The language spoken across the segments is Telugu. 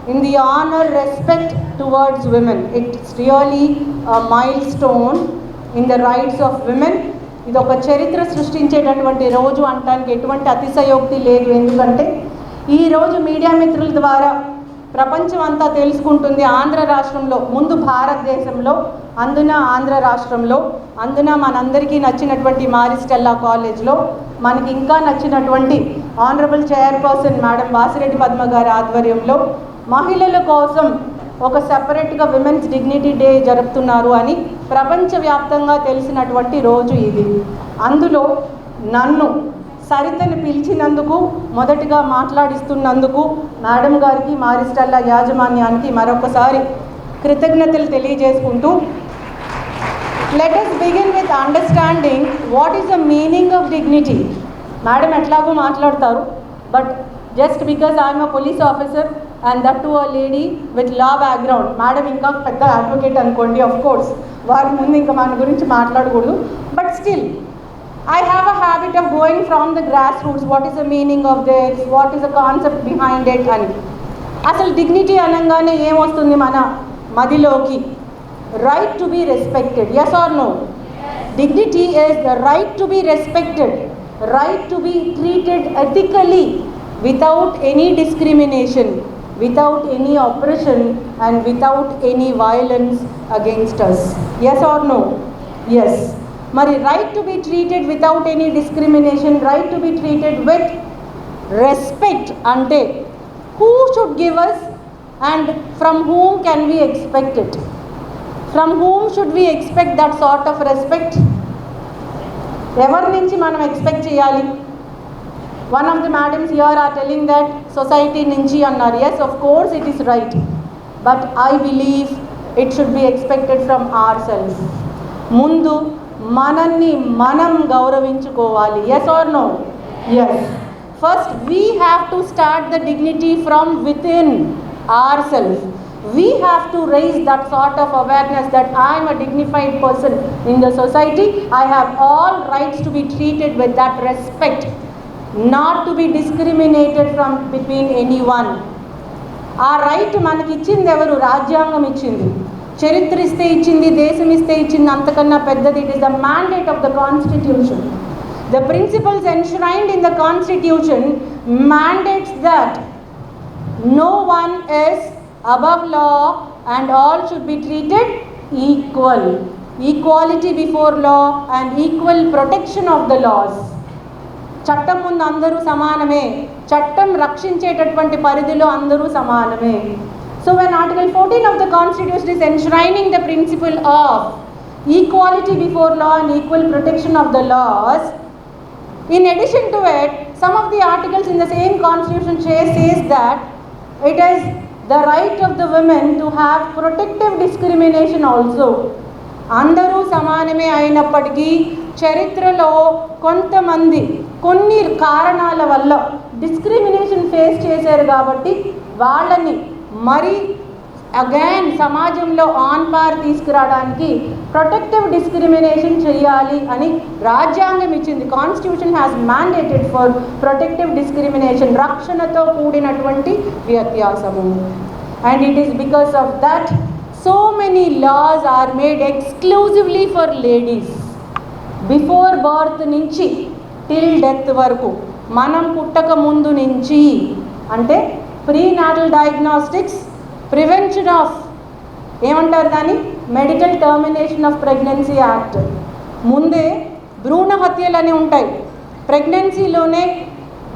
in the honor, respect towards women. It's really a milestone in the rights of women. ఇది ఒక చరిత్ర సృష్టించేటటువంటి రోజు అంటానికి ఎటువంటి అతిశయోక్తి లేదు. ఎందుకంటే ఈరోజు మీడియా మిత్రుల ద్వారా ప్రపంచం అంతా తెలుసుకుంటుంది. ఆంధ్ర రాష్ట్రంలో, ముందు భారతదేశంలో, అందున ఆంధ్ర రాష్ట్రంలో, అందున మనందరికీ నచ్చినటువంటి మారిస్టెల్లా కాలేజ్లో మనకి ఇంకా నచ్చినటువంటి honourable chairperson madam Vasireddy Padma గారి ఆధ్వర్యంలో మహిళల కోసం ఒక సెపరేట్గా విమెన్స్ డిగ్నిటీ డే జరుపుతున్నారు అని ప్రపంచవ్యాప్తంగా తెలిసినటువంటి రోజు ఇది. అందులో నన్ను సరితని పిలిచినందుకు, మొదటిగా మాట్లాడిస్తున్నందుకు మేడం గారికి, మారిస్టెల్లా యాజమాన్యానికి మరొకసారి కృతజ్ఞతలు తెలియజేసుకుంటూ, let us begin with understanding what is the meaning of dignity. Madam ఎట్లాగో మాట్లాడతారు, but just because I'm a police officer and that to a lady with law background, madam ఇంకా పెద్ద అడ్వకేట్ అనుకోండి, ఆఫ్ కోర్స్ వారి ముందు ఇంకా మన గురించి మాట్లాడకూడదు, but still I have a habit of going from the grassroots. What is the meaning of this? What is the concept behind it? అని అసలు డిగ్నిటీ అనగానే ఏమొస్తుంది మన మదిలోకి? Right to be respected. Yes or no? Dignity is the right to be respected, right to be treated ethically without any discrimination, without any oppression and without any violence against us. Yes or no? Yes. Mari right to be treated without any discrimination, right to be treated with respect ante who should give us and from whom can we expect it? From whom should we expect that sort of respect? Evar nunchi manam expect cheyali? One of the madams here are telling that society nunchi annaru. Yes, of course it is right, but I believe it should be expected from ourselves. Mundu mananni manam gauravinchukovali. Yes or no? Yes. First we have to start the dignity from within ourselves. We have to raise that sort of awareness that I am a dignified person in the society. I have all rights to be treated with that respect, not to be discriminated from between anyone. ఆ రైట్ మనకి ఇచ్చింది ఎవరు? రాజ్యాంగం ఇచ్చింది, చరిత్ర ఇస్తే ఇచ్చింది, దేశం ఇస్తే ఇచ్చింది, అంతకన్నా పెద్దది. It is the mandate of the constitution. The principles enshrined in the constitution mandates that no one is above law and all should be treated equal. Equality before law and equal protection of the laws. చట్టం ముందు అందరూ సమానమే, చట్టం రక్షించేటటువంటి పరిధిలో అందరూ సమానమే. So when Article 14 of the Constitution is enshrining the principle of equality before law and equal protection of the laws, in addition to it, some of the articles in the same Constitution says that it is the right of the women to have protective discrimination also. అందరూ సమానమే అయినప్పటికీ చరిత్రలో కొంతమంది కొన్ని కారణాల వల్ల డిస్క్రిమినేషన్ ఫేస్ చేశారు కాబట్టి వాళ్ళని మరి అగైన్ సమాజంలో ఆన్ పార్ తీసుకురావడానికి ప్రొటెక్టివ్ డిస్క్రిమినేషన్ చేయాలి అని రాజ్యాంగం ఇచ్చింది. Constitution has mandated for protective discrimination, రక్షణతో కూడినటువంటి వ్యత్యాసము. And it is because of that so many laws are made exclusively for ladies. Before birth నుంచి till death వరకు, మనం పుట్టక ముందు నుంచి, అంటే ప్రీనాటల్ డయాగ్నోస్టిక్స్, ప్రివెన్షన్ ఆఫ్, ఏమంటారు దాన్ని, medical termination of pregnancy act. ముందే భ్రూణ హత్యలు అని ఉంటాయి. ప్రెగ్నెన్సీలోనే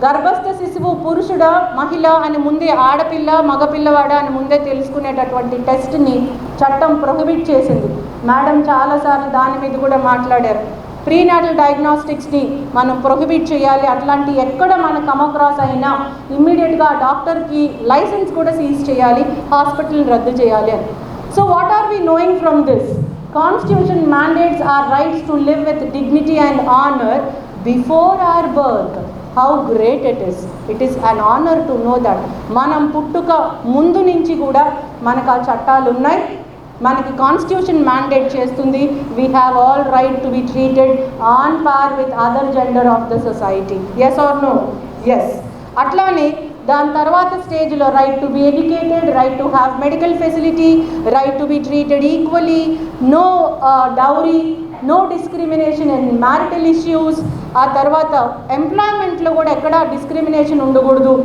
గర్భస్థ శిశువు పురుషుడా మహిళ అని ముందే, ఆడపిల్ల మగపిల్లవాడా అని ముందే తెలుసుకునేటటువంటి టెస్ట్ని చట్టం ప్రొహిబిట్ చేసింది. మేడం చాలాసార్లు దాని మీద కూడా మాట్లాడారు. ప్రీనాటల్ డయాగ్నోస్టిక్స్ని మనం ప్రొహిబిట్ చేయాలి, అట్లాంటి ఎక్కడ మన కమక్రాస్ అయినా ఇమ్మీడియట్గా డాక్టర్కి లైసెన్స్ కూడా సీజ్ చేయాలి, హాస్పిటల్ని రద్దు చేయాలి అని. So what are we knowing from this? Constitution mandates our rights to live with dignity and honor before our birth. How great it is. It is an honor to know that మనం పుట్టుక ముందు నుంచి కూడా మనకు ఆ చట్టాలు ఉన్నాయి, మనకి కాన్స్టిట్యూషన్ మ్యాండేట్ చేస్తుంది. We have all right to be treated on par with other gender of the society. Yes or no? Yes. అట్లానే దాని తర్వాత స్టేజ్లో right to be educated, right to have medical facility, right to be treated equally, no dowry, no discrimination in marital issues. ఆ తర్వాత ఎంప్లాయ్మెంట్లో కూడా ఎక్కడా డిస్క్రిమినేషన్ ఉండకూడదు,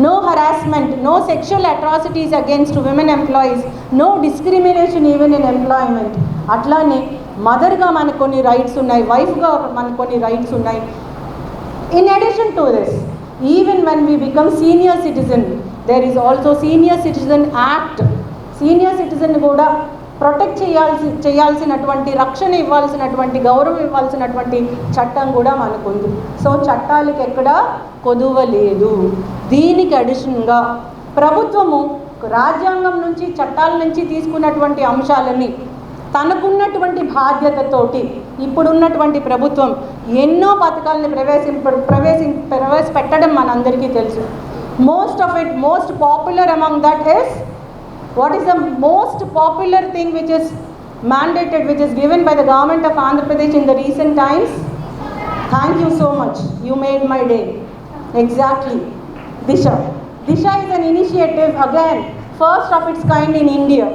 no harassment, no sexual atrocities against women employees, no discrimination even in employment. అట్లానే మదర్గా మనకు కొన్ని రైట్స్ ఉన్నాయి, వైఫ్గా మనకు కొన్ని రైట్స్ ఉన్నాయి. In addition to this, even when we become senior citizen, there is also senior citizen act. Senior citizen కూడా ప్రొటెక్ట్ చేయాల్సినటువంటి, రక్షణ ఇవ్వాల్సినటువంటి, గౌరవం ఇవ్వాల్సినటువంటి చట్టం కూడా మనకుంది. సో చట్టాలకు ఎక్కడ కొదువ లేదు. దీనికి అడిషన్గా ప్రభుత్వము రాజ్యాంగం నుంచి, చట్టాల నుంచి తీసుకున్నటువంటి అంశాలని తనకున్నటువంటి బాధ్యతతోటి ఇప్పుడున్నటువంటి ప్రభుత్వం ఎన్నో పథకాలను ప్రవేశపెట్టడం మనందరికీ తెలుసు. Most of it, most popular among that is, what is the most popular thing which is mandated, which is given by the government of Andhra Pradesh in the recent times? Thank you so much, you made my day. Exactly, Disha. Disha is an initiative, again first of its kind in India.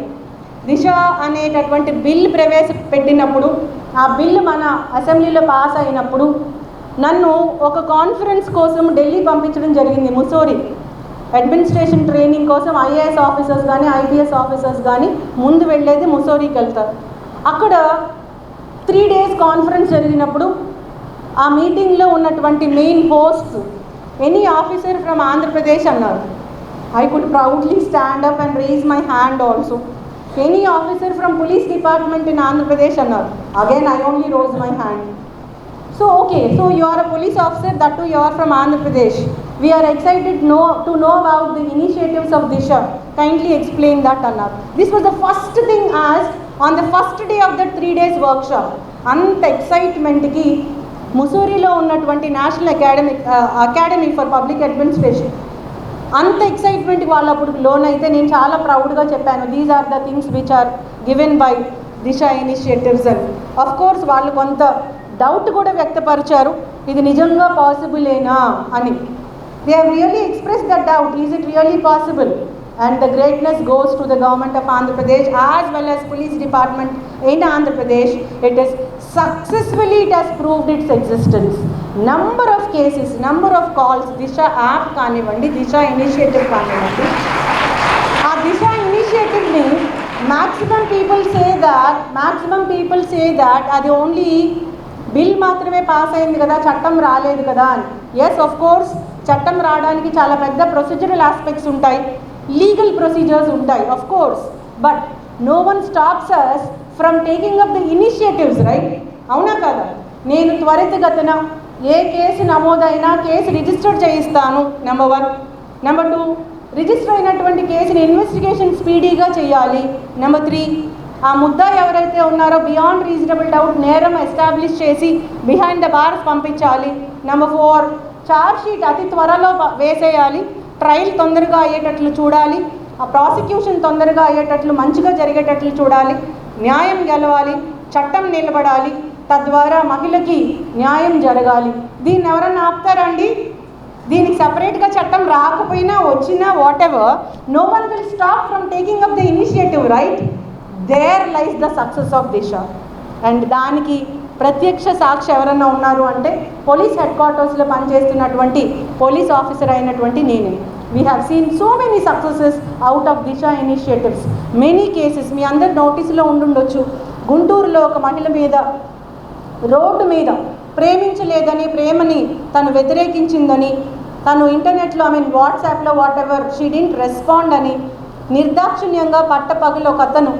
Disha అనేటటువంటి బిల్ ప్రవేశపెట్టినప్పుడు, ఆ బిల్ మన అసెంబ్లీలో పాస్ అయినప్పుడు నన్ను ఒక కాన్ఫరెన్స్ కోసం ఢిల్లీ పంపించడం జరిగింది. ముసోరి అడ్మినిస్ట్రేషన్ ట్రైనింగ్ కోసం ఐఏఎస్ ఆఫీసర్స్ కానీ ఐపీఎస్ ఆఫీసర్స్ కానీ ముందు వెళ్ళేది ముసోరీకి వెళ్తారు. అక్కడ 3 days కాన్ఫరెన్స్ జరిగినప్పుడు ఆ మీటింగ్లో ఉన్నటువంటి main host any officer from Andhra Pradesh అన్నారు. I could proudly stand up and raise my hand also. Any officer from police department in Andhra Pradesh అన్నారు. Again I only rose my hand. So okay, so you are a police officer, that too you are from Andhra Pradesh. We are excited to know about the initiatives of Disha. Kindly explain that, Anna. This was the first thing asked on the first day of that 3 days workshop. Anta excitement ki Mussoorie lo unnatuvanti National Academy for Public Administration. Anta excitement ki vallu appudu loan aithe nenu chaala proud ga cheppanu. These are the things which are given by Disha initiatives. And of course vallu konta doubt కూడా వ్యక్తపరిచారు, ఇది నిజంగా పాసిబులేనా అని. They have really express that doubt, is it really possible? And the greatness goes to the government of Andhra Pradesh as well as police department in Andhra Pradesh. It is successfully, it has proved it's existence. Number of cases, number of calls, Disha app కానివ్వండి, దిశ ఇనిషియేటివ్ కానివ్వండి, ఆ దిశ ఇనిషియేటివ్ని మ్యాక్సిమం పీపుల్ సే దాట్ అది ఓన్లీ బిల్ మాత్రమే పాస్ అయింది కదా, చట్టం రాలేదు కదా అని. ఎస్, ఆఫ్ కోర్స్ చట్టం రావడానికి చాలా పెద్ద ప్రొసీజరల్ ఆస్పెక్ట్స్ ఉంటాయి, లీగల్ ప్రొసీజర్స్ ఉంటాయి, of course. But no one stops us from taking up the initiatives, right? అవునా కదా? నేను త్వరితగతిన ఏ కేసు నమోదైనా కేసు రిజిస్టర్ చేయిస్తాను, నెంబర్ 1. నెంబర్ 2, రిజిస్టర్ అయినటువంటి కేసుని ఇన్వెస్టిగేషన్ స్పీడీగా చేయాలి. నెంబర్ 3, ఆ ముద్దా ఎవరైతే ఉన్నారో బియాండ్ రీజనబుల్ డౌట్ నేరం ఎస్టాబ్లిష్ చేసి బిహైండ్ ద బార్స్ పంపించాలి. నెంబర్ 4, ఛార్జ్ షీట్ అతి త్వరలో వేసేయాలి, ట్రయల్ తొందరగా అయ్యేటట్లు చూడాలి, ఆ ప్రాసిక్యూషన్ తొందరగా అయ్యేటట్లు, మంచిగా జరిగేటట్లు చూడాలి, న్యాయం గెలవాలి, చట్టం నిలబడాలి, తద్వారా మహిళకి న్యాయం జరగాలి. దీన్ని ఎవరన్నా ఆపుతారండి? దీనికి సపరేట్గా చట్టం రాకపోయినా వచ్చినా whatever, no one will stop from taking up the initiative, right? There lies the success of Disha. And దానికి ప్రత్యక్ష సాక్షి ఎవరన్నా ఉన్నారు అంటే పోలీస్ హెడ్ క్వార్టర్స్లో పనిచేస్తున్నటువంటి పోలీస్ ఆఫీసర్ అయినటువంటి నేనే. We have seen so many successes out of Disha initiatives. Many cases మీ అందరు నోటీసులో ఉండుండొచ్చు. గుంటూరులో ఒక మహిళ మీద రోడ్డు మీద ప్రేమించలేదని, ప్రేమని తను వ్యతిరేకించిందని, తను ఇంటర్నెట్లో వాట్సాప్లో what ever she didn't respond అని నిర్దాక్షిణ్యంగా పట్టపగలు ఒక అతను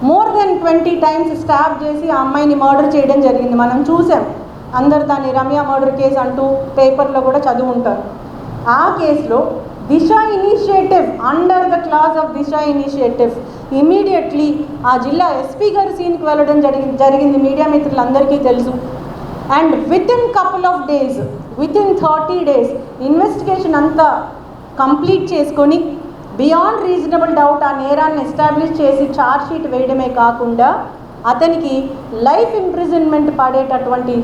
మోర్ దెన్ 20 times స్టాప్ చేసి ఆ అమ్మాయిని మర్డర్ చేయడం జరిగింది. మనం చూసాం, అందరు దాన్ని రమ్య మర్డర్ కేసు అంటూ పేపర్లో కూడా చదువు ఉంటారు. ఆ కేసులో Disha initiative, under the clause of Disha initiative, immediately ఆ జిల్లా ఎస్పీ గారు సీన్కి వెళ్ళడం జరిగింది. మీడియా మిత్రులందరికీ తెలుసు. And within couple of days, within 30 days investigation అంతా కంప్లీట్ చేసుకొని బియాండ్ రీజనబుల్ డౌట్ ఆ నేరాన్ని ఎస్టాబ్లిష్ చేసి ఛార్జ్ షీట్ వేయడమే కాకుండా అతనికి లైఫ్ ఇంప్రిజన్మెంట్ పడేటటువంటి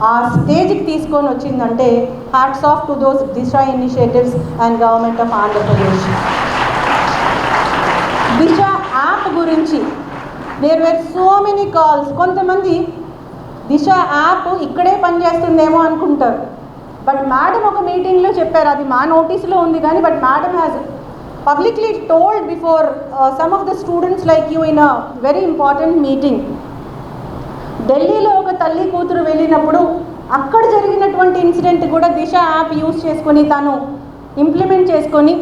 ఆ స్టేజ్కి తీసుకొని వచ్చిందంటే hats off to those Disha initiatives and government of Andhra Pradesh. Disha app గురించి there were so many calls. కొంతమంది దిశ యాప్ ఇక్కడే పనిచేస్తుందేమో అనుకుంటారు, బట్ మేడం ఒక మీటింగ్లో చెప్పారు, అది మా నోటీస్లో ఉంది కానీ, but madam has publicly told before some of the students like you in a very important meeting. ఢిల్లీలో ఒక తల్లి కూతురు వెళ్ళినప్పుడు అక్కడ జరిగినటువంటి ఇన్సిడెంట్ కూడా దిశ యాప్ యూజ్ చేసుకొని తను ఇంప్లిమెంట్ చేసుకొని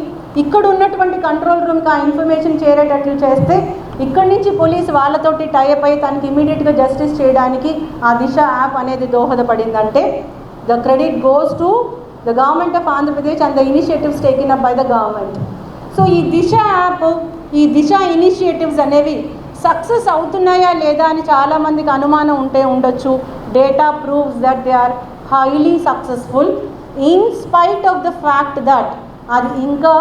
ఇక్కడ ఉన్నటువంటి కంట్రోల్ రూమ్కి ఆ ఇన్ఫర్మేషన్ చేరేటట్లు చేస్తే ఇక్కడి నుంచి పోలీస్ వాళ్ళతోటి టైప్ అయ్యి తనకి ఇమీడియట్గా జస్టిస్ చేయడానికి ఆ దిశ యాప్ అనేది దోహదపడిందంటే the credit goes to the government of Andhra Pradesh and the initiatives taken up by the government. So ఈ దిశ యాప్, ఈ దిశ ఇనిషియేటివ్స్ అనేవి సక్సెస్ అవుతున్నాయా లేదా అని చాలామందికి అనుమానం ఉండొచ్చు. Data proves that they are highly successful in spite of the fact that అది ఇంకా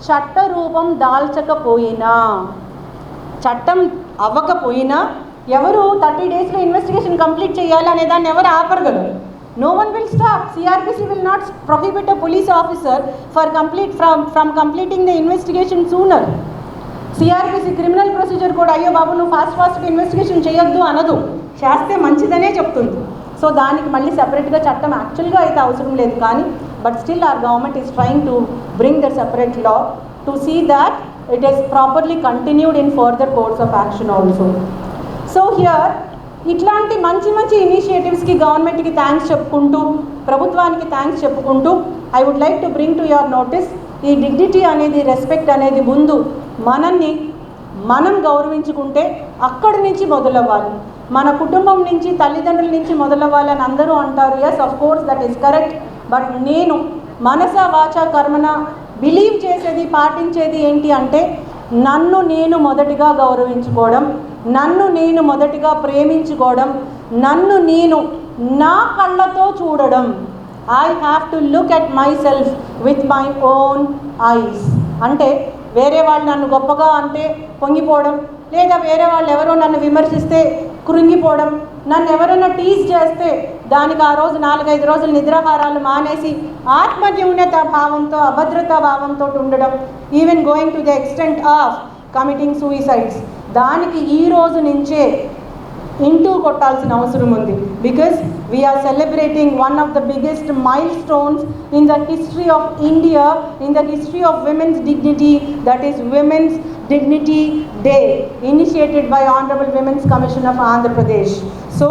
చట్ట రూపం దాల్చకపోయినా, చట్టం అవ్వకపోయినా ఎవరు 30 డేస్లో ఇన్వెస్టిగేషన్ కంప్లీట్ చేయాలి అనే దాన్ని ఎవరు ఆపరు కదా. No one will stop. CRPC will not prohibit a police officer from completing the investigation sooner. CRPC criminal procedure కూడా అయ్యో బాబు నువ్వు ఫాస్ట్గా ఇన్వెస్టిగేషన్ చేయొద్దు అనదు, చేస్తే మంచిదనే చెప్తుంది. సో దానికి మళ్ళీ సెపరేట్గా చట్టం యాక్చువల్గా అయితే అవసరం లేదు కానీ, but still our government is trying to bring the separate law to see that it is properly continued in further course of action also. So here ఇట్లాంటి మంచి మంచి ఇనిషియేటివ్స్కి గవర్నమెంట్కి థ్యాంక్స్ చెప్పుకుంటూ, ప్రభుత్వానికి థ్యాంక్స్ చెప్పుకుంటూ, I would like to bring to your notice ఈ డిగ్నిటీ అనేది, రెస్పెక్ట్ అనేది ముందు మనల్ని మనం గౌరవించుకుంటే అక్కడి నుంచి మొదలవ్వాలి. మన కుటుంబం నుంచి, తల్లిదండ్రుల నుంచి మొదలవ్వాలని అందరూ అంటారు. Yes, of course that is correct. But నేను మనస వాచ కర్మన బిలీవ్ చేసేది, పాటించేది ఏంటి అంటే నన్ను నేను మొదటిగా గౌరవించుకోవడం, నన్ను నేను మొదటిగా ప్రేమించుకోవడం, నన్ను నేను నా కళ్ళతో చూడడం. I have to look at my self with my own eyes. అంటే వేరే వాళ్ళు నన్ను గొప్పగా అంటే పొంగిపోవడం, లేదా వేరే వాళ్ళు ఎవరో నన్ను విమర్శిస్తే కృంగిపోవడం, నన్ను ఎవరైనా టీజ్ చేస్తే దానికి ఆ రోజు 4-5 రోజులు నిద్రాహారాలు మానేసి ఆత్మన్యూనత భావంతో, అభద్రతా భావంతో ఉండడం, even going to the extent of committing suicides. దానికి ఈ రోజు నుంచే ఇంటూ కొట్టాల్సిన అవసరం ఉంది. Because we are celebrating one of the biggest milestones in the history of India, in the history of women's dignity, that is women's Dignity Day, initiated by Honorable Women's Commission of Andhra Pradesh. So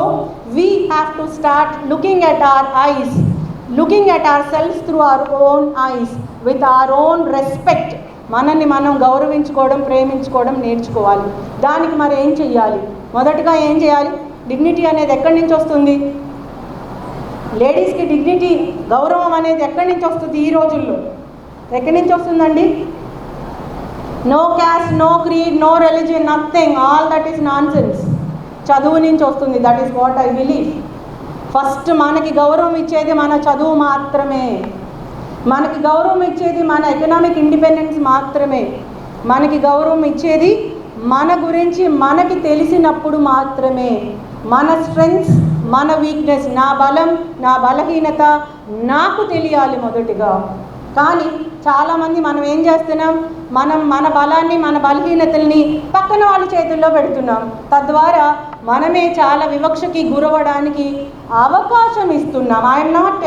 we have to start looking at our eyes, looking at ourselves through our own eyes, with our own respect. మనల్ని మనం గౌరవించుకోవడం, ప్రేమించుకోవడం నేర్చుకోవాలి. దానికి మరి ఏం చెయ్యాలి? మొదటగా ఏం చేయాలి? డిగ్నిటీ అనేది ఎక్కడి నుంచి వస్తుంది? లేడీస్కి డిగ్నిటీ, గౌరవం అనేది ఎక్కడి నుంచి వస్తుంది ఈ రోజుల్లో? ఎక్కడి నుంచి వస్తుందండి? No caste, no creed, no religion, nothing, all that is nonsense. చదువు నుంచి వస్తుంది. That is what I believe. First మనకి గౌరవం ఇచ్చేది మన చదువు మాత్రమే. మనకి గౌరవం ఇచ్చేది మన ఎకనామిక్ ఇండిపెండెన్స్ మాత్రమే. మనకి గౌరవం ఇచ్చేది మన గురించి మనకి తెలిసినప్పుడు మాత్రమే. మన స్ట్రెంగ్స్, మన వీక్నెస్, నా బలం, నా బలహీనత నాకు తెలియాలి మొదటిగా. కానీ చాలామంది మనం ఏం చేస్తున్నాం, మన బలాన్ని, మన బలహీనతల్ని పక్కన వాళ్ళ చేతుల్లో పెడుతున్నాం. తద్వారా మనమే చాలా వివక్షకి గురవడానికి అవకాశం ఇస్తున్నాం. ఐఎమ్ నాట్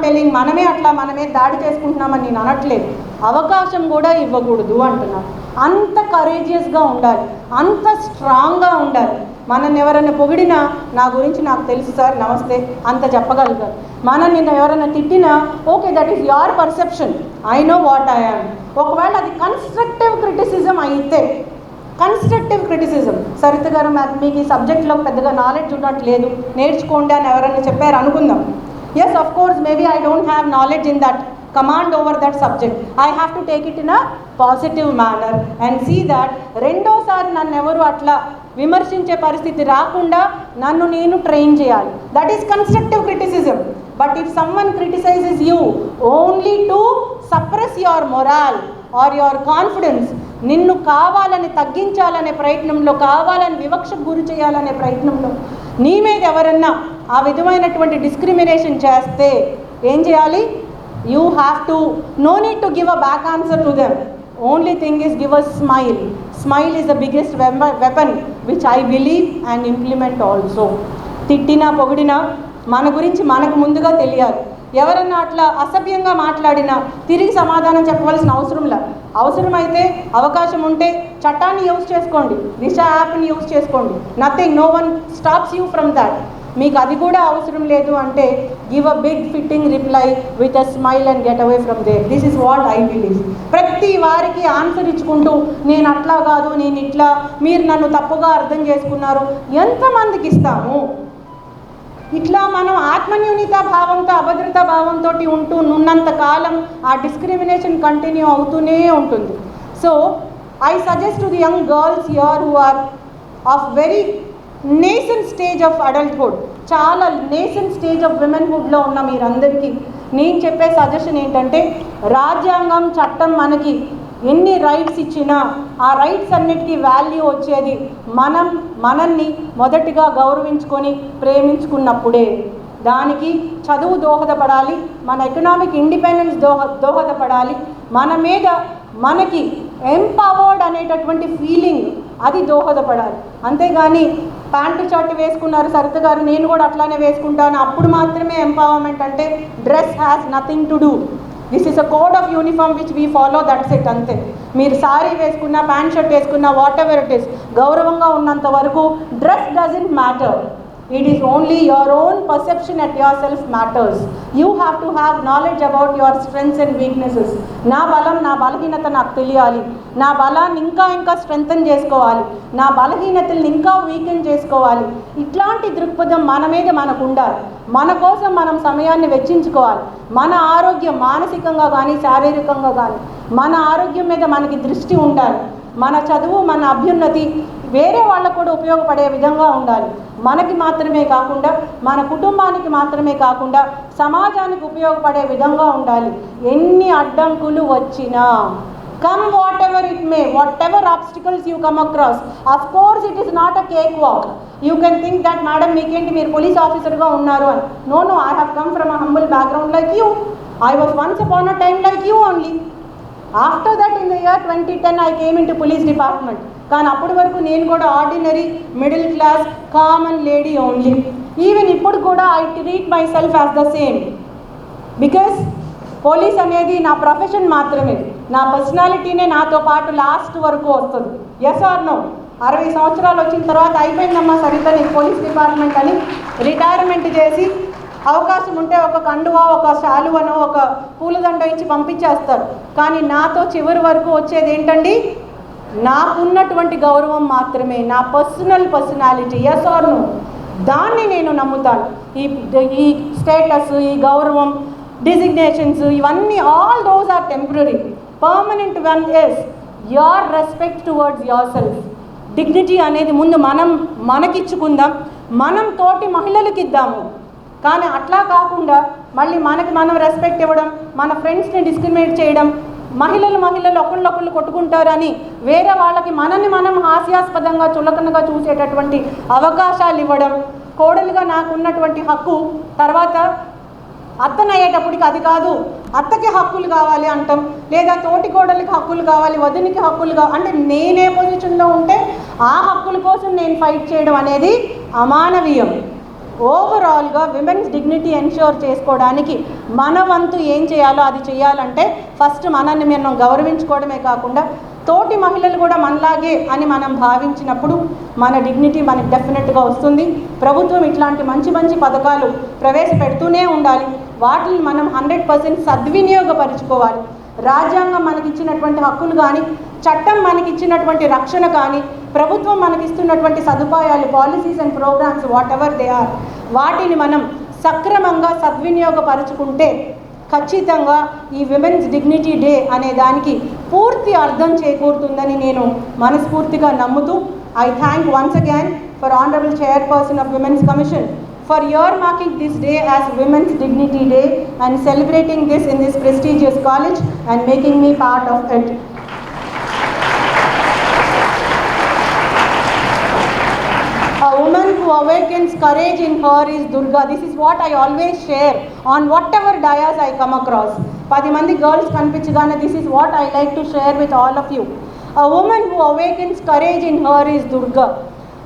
టెలింగ్ మనమే దాడి చేసుకుంటున్నామని నేను అనట్లేదు. అవకాశం కూడా ఇవ్వకూడదు అంటున్నాను. అంత కరేజియస్గా ఉండాలి, అంత స్ట్రాంగ్గా ఉండాలి. మనల్ని ఎవరైనా పొగిడినా నా గురించి నాకు తెలుసు సార్, నమస్తే అంత చెప్పగలుగుతారు. మనల్ని ఎవరైనా తిట్టినా okay, that is your perception, I know what I am. ఒకవేళ అది కన్స్ట్రక్టివ్ క్రిటిసిజం అయితే, కన్స్ట్రక్టివ్ క్రిటిసిజం, సరిత గారు మీకు ఈ సబ్జెక్ట్లో పెద్దగా నాలెడ్జ్ ఉన్నట్లేదు, నేర్చుకోండి అని ఎవరైనా చెప్పారు అనుకుందాం. Yes, of course, maybe I don't have knowledge in that, command over that subject. I have to take it in a positive manner and see that రెండోసారి నన్ను ఎవరు అట్లా విమర్శించే పరిస్థితి రాకుండా నన్ను నేను ట్రైన్ చేయాలి. That is constructive criticism. But if someone criticises you only to suppress your morale or your confidence నిన్ను కావాలని తగ్గించాలనే ప్రయత్నంలో, కావాలని వివక్షకు గురి చేయాలనే ప్రయత్నంలో నీ మీద ఎవరన్నా ఆ విధమైనటువంటి డిస్క్రిమినేషన్ చేస్తే ఏం చేయాలి? You have to, no need to give a back answer to them. Only thing is give a smile. Smile is the biggest weapon which I believe and implement also. తిట్టినా పొగిడినా మన గురించి మనకు ముందుగా తెలియాలి. ఎవరన్నా అట్లా అసభ్యంగా మాట్లాడినా తిరిగి సమాధానం చెప్పవలసిన అవసరమైతే అవకాశం ఉంటే చట్టాన్ని యూజ్ చేసుకోండి, దిశ యాప్ని యూజ్ చేసుకోండి. Nothing, no one stops you from that. మీకు అది కూడా అవసరం లేదు అంటే give a big fitting reply with a smile and get away from there. This is what I believe. ప్రతి వారికి ఆన్సర్ ఇచ్చుకుంటూ నేను అట్లా కాదు, నేను ఇట్లా, మీరు నన్ను తప్పుగా అర్థం చేసుకున్నారు, ఎంతమందికి ఇస్తాము? ఇట్లా మనం ఆత్మన్యూనత భావంతో, అభద్రతా భావంతో ఉన్నంత కాలం ఆ డిస్క్రిమినేషన్ కంటిన్యూ అవుతూనే ఉంటుంది. So I suggest to the young girls here who are of very nascent stage of adulthood, చాలా నేసెంట్ స్టేజ్ ఆఫ్ విమెన్హుడ్లో ఉన్న మీరందరికీ నేను చెప్పే సజెషన్ ఏంటంటే, రాజ్యాంగం చట్టం మనకి ఎన్ని రైట్స్ ఇచ్చినా ఆ రైట్స్ అన్నిటికీ వాల్యూ వచ్చేది మనల్ని మొదటిగా గౌరవించుకొని ప్రేమించుకున్నప్పుడే. దానికి చదువు దోహదపడాలి, మన ఎకనామిక్ ఇండిపెండెన్స్ దోహదపడాలి, మన మీద మనకి ఎంపవర్డ్ అనేటటువంటి ఫీలింగ్ అది దోహదపడాలి. అంతేగాని ప్యాంటు షర్ట్ వేసుకున్నారు సరిత గారు, నేను కూడా అట్లానే వేసుకుంటాను, అప్పుడు మాత్రమే ఎంపవర్మెంట్ అంటే dress has nothing to do. This is a code of uniform which we follow, that's it, అంతే. మీరు సారీ వేసుకున్నా, ప్యాంట్ షర్ట్ వేసుకున్నా, వాట్ ఎవర్ ఇట్ ఈస్, గౌరవంగా ఉన్నంత వరకు dress doesn't matter. It is only your own perception at yourself matters. You have to have knowledge about your strengths and weaknesses. నా బలం, నా బలహీనత నాకు తెలియాలి, నా బలాన్ని ఇంకా స్ట్రెంగ్తన్ చేసుకోవాలి, నా బలహీనతల్ని ఇంకా వీకెన్ చేసుకోవాలి. ఇట్లాంటి దృక్పథం మన మీద మనకు ఉండాలి. మన కోసం మనం సమయాన్ని వెచ్చించుకోవాలి. మన ఆరోగ్యం మానసికంగా కానీ శారీరకంగా కానీ మన ఆరోగ్యం మీద మనకి దృష్టి ఉండాలి. మన చదువు, మన అభ్యున్నతి వేరే వాళ్ళకు కూడా ఉపయోగపడే విధంగా ఉండాలి. మనకి మాత్రమే కాకుండా, మన కుటుంబానికి మాత్రమే కాకుండా సమాజానికి ఉపయోగపడే విధంగా ఉండాలి. ఎన్ని అడ్డంకులు వచ్చినా, come whatever it may, whatever obstacles you come across, of course it is not a cakewalk. You can think that madam meekenti meer police officer ga unnaru ani. No, I have come from a humble background like you. I was once upon a time like you only. After that, in the year 2010 I came into police department. కానీ అప్పటి వరకు నేను కూడా ordinary middle class common lady only. Even ఇప్పుడు కూడా I treat my self as the same, because police అనేది నా ప్రొఫెషన్ మాత్రమే, నా పర్సనాలిటీనే నాతో పాటు లాస్ట్ వరకు వస్తుంది. Yes or no? 60 సంవత్సరాలు వచ్చిన తర్వాత అయిపోయిందమ్మా సరిత నీకు పోలీస్ డిపార్ట్మెంట్ అని రిటైర్మెంట్ చేసి అవకాశం ఉంటే ఒక కండువా, ఒక శాలువనో, ఒక పూలదండ ఇచ్చి పంపించేస్తారు. కానీ నాతో చివరి వరకు వచ్చేది ఏంటండి? నాకున్నటువంటి గౌరవం మాత్రమే, నా పర్సనాలిటీ. Yes or no? దాన్ని నేను నమ్ముతాను. ఈ స్టేటస్, ఈ గౌరవం, డిజిగ్నేషన్స్, ఇవన్నీ all those are temporary. Permanent one is your respect towards yourself. Dignity అనేది ముందు మనకిచ్చుకుందాం, మనం తోటి మహిళలకు ఇద్దాము. కానీ అట్లా కాకుండా మళ్ళీ మనకి మనం రెస్పెక్ట్ ఇవ్వడం, మన ఫ్రెండ్స్ని డిస్క్రిమినేట్ చేయడం, మహిళలు ఒకళ్ళొకళ్ళు కొట్టుకుంటారని వేరే వాళ్ళకి మనల్ని మనం హాస్యాస్పదంగా చులకనగా చూసేటటువంటి అవకాశాలు ఇవ్వడం, కోడలుగా నాకున్నటువంటి హక్కు తర్వాత అత్తనయ్యేటప్పటికి అది కాదు, అత్తకి హక్కులు కావాలి అంటాం, లేదా తోటి కోడలికి హక్కులు కావాలి, వదినికి హక్కులు కావాలి అంటే నేనే పొజిషన్లో ఉంటే ఆ హక్కుల కోసం నేను ఫైట్ చేయడం అనేది అమానవీయం. ఓవరాల్గా విమెన్స్ డిగ్నిటీ ఎన్ష్యూర్ చేసుకోవడానికి మన వంతు ఏం చేయాలో అది చేయాలంటే ఫస్ట్ మనల్ని మనం గౌరవించుకోవడమే కాకుండా తోటి మహిళలు కూడా మనలాగే అని మనం భావించినప్పుడు మన డిగ్నిటీ మనకి డెఫినెట్గా వస్తుంది. ప్రభుత్వం ఇట్లాంటి మంచి పథకాలు ప్రవేశపెడుతూనే ఉండాలి. వాటిని మనం 100% సద్వినియోగపరుచుకోవాలి. రాజ్యాంగం మనకిచ్చినటువంటి హక్కులు కానీ, చట్టం మనకిచ్చినటువంటి రక్షణ కానీ, ప్రభుత్వం మనకిస్తున్నటువంటి సదుపాయాలు, policies and programmes whatever they are, వాటిని మనం సక్రమంగా సద్వినియోగపరుచుకుంటే ఖచ్చితంగా ఈ విమెన్స్ డిగ్నిటీ డే అనే దానికి పూర్తి అర్థం చేకూరుతుందని నేను మనస్ఫూర్తిగా నమ్ముతూ I thank once again for honourable chairperson of women's commission for earmarking this day as Women's Dignity Day and celebrating this in this prestigious college and making me part of it. A woman who awakens courage in her is Durga. This is what I always share on whatever dayas I come across. 10 mandi girls kanpichagane, this is what I like to share with all of you. A woman who awakens courage in her is Durga.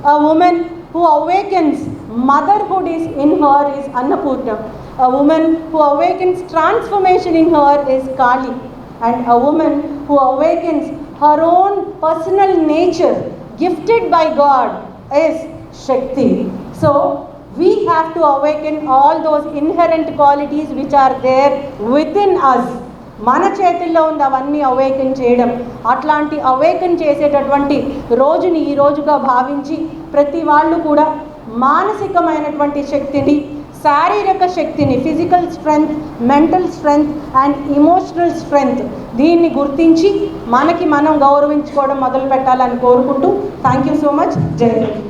A woman who awakens motherhood is in her is Annapurna. A woman who awakens transformation in her is Kali. And a woman who awakens her own personal nature gifted by God is Shakti. So we have to awaken all those inherent qualities which are there within us. మన చేతుల్లో ఉంది అవన్నీ అవేకన్ చేయడం. అట్లాంటి అవేకన్ చేసేటటువంటి రోజుని ఈ రోజుగా భావించి ప్రతి వాళ్ళు కూడా మానసికమైనటువంటి శక్తిని, శారీరక శక్తిని, physical strength, mental strength and emotional strength దీన్ని గుర్తించి మనకి మనం గౌరవించుకోవడం మొదలు పెట్టాలని కోరుకుంటూ థ్యాంక్ యూ సో మచ్. జై హింద్.